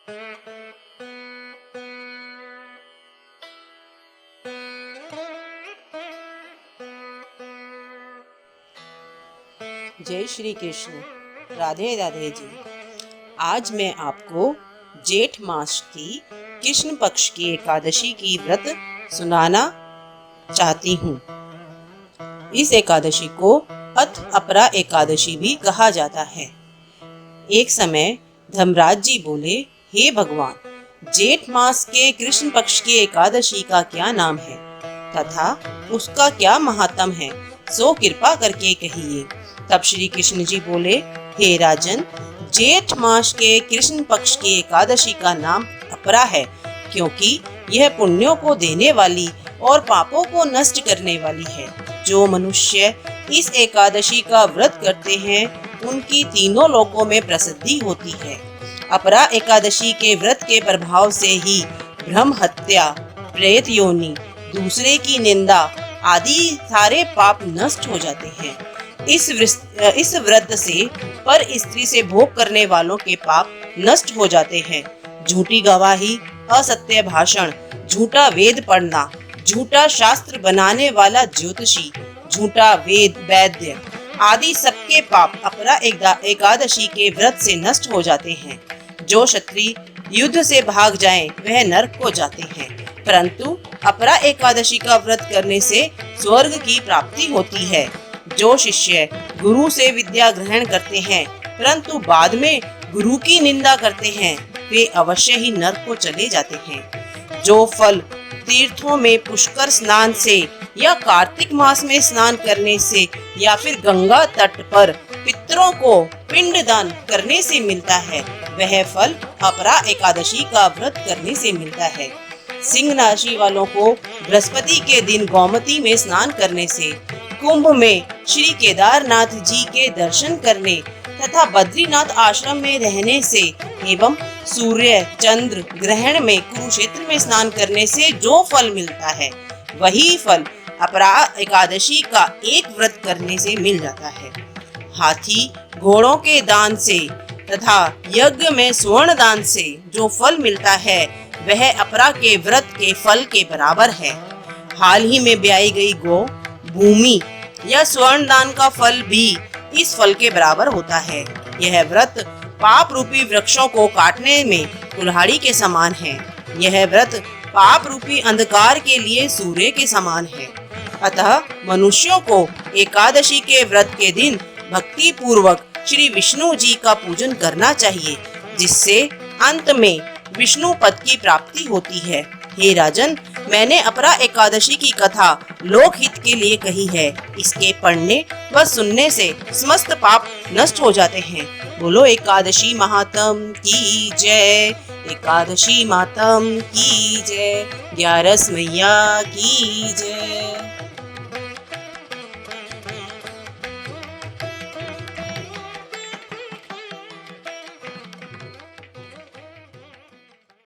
जय श्री कृष्ण। राधे राधे जी। आज मैं आपको जेठ मास की कृष्ण पक्ष की एकादशी की व्रत सुनाना चाहती हूँ। इस एकादशी को अथ अपरा एकादशी भी कहा जाता है। एक समय धर्मराज जी बोले, हे भगवान, जेठ मास के कृष्ण पक्ष की एकादशी का क्या नाम है तथा उसका क्या महात्म है, सो कृपा करके कहिए। तब श्री कृष्ण जी बोले, हे राजन, जेठ मास के कृष्ण पक्ष की एकादशी का नाम अपरा है, क्योंकि यह पुण्यों को देने वाली और पापों को नष्ट करने वाली है। जो मनुष्य इस एकादशी का व्रत करते हैं उनकी तीनों लोकों में प्रसिद्धि होती है। अपरा एकादशी के व्रत के प्रभाव से ही ब्रह्म हत्या, प्रेत योनि, दूसरे की निंदा आदि सारे पाप नष्ट हो जाते हैं। इस व्रत से पर स्त्री से भोग करने वालों के पाप नष्ट हो जाते हैं। झूठी गवाही, असत्य भाषण, झूठा वेद पढ़ना, झूठा शास्त्र बनाने वाला ज्योतिषी, झूठा वैद्य आदि सबके पाप अपरा एकादशी के व्रत से नष्ट हो जाते हैं। जो क्षत्रिय युद्ध से भाग जाएं, वह नरक को जाते हैं, परंतु अपरा एकादशी का व्रत करने से स्वर्ग की प्राप्ति होती है। जो शिष्य गुरु से विद्या ग्रहण करते हैं परंतु बाद में गुरु की निंदा करते हैं, वे अवश्य ही नरक को चले जाते हैं। जो फल तीर्थों में पुष्कर स्नान से या कार्तिक मास में स्नान करने से या फिर गंगा तट पर पितरों को पिंडदान करने से मिलता है, वह फल अपरा एकादशी का व्रत करने से मिलता है। सिंह राशि वालों को बृहस्पति के दिन गोमती में स्नान करने से, कुंभ में श्री केदारनाथ जी के दर्शन करने तथा बद्रीनाथ आश्रम में रहने से एवं सूर्य चंद्र ग्रहण में कुरुक्षेत्र में स्नान करने से जो फल मिलता है, वही फल अपरा एकादशी का एक व्रत करने से मिल जाता है। हाथी घोड़ों के दान से तथा यज्ञ में स्वर्ण दान से जो फल मिलता है, वह अपरा के व्रत के फल के बराबर है। हाल ही में ब्याई गई गौ, भूमि या स्वर्ण दान का फल भी इस फल के बराबर होता है। यह व्रत पाप रूपी वृक्षों को काटने में कुल्हाड़ी के समान है। यह व्रत पाप रूपी अंधकार के लिए सूर्य के समान है। अतः मनुष्यों को एकादशी के व्रत के दिन भक्ति पूर्वक श्री विष्णु जी का पूजन करना चाहिए, जिससे अंत में विष्णु पद की प्राप्ति होती है। हे राजन, मैंने अपरा एकादशी की कथा लोकहित के लिए कही है। इसके पढ़ने व सुनने से समस्त पाप नष्ट हो जाते हैं। बोलो एकादशी मातम की जय, एकादशी मातम की जय, 11 मैया की जय।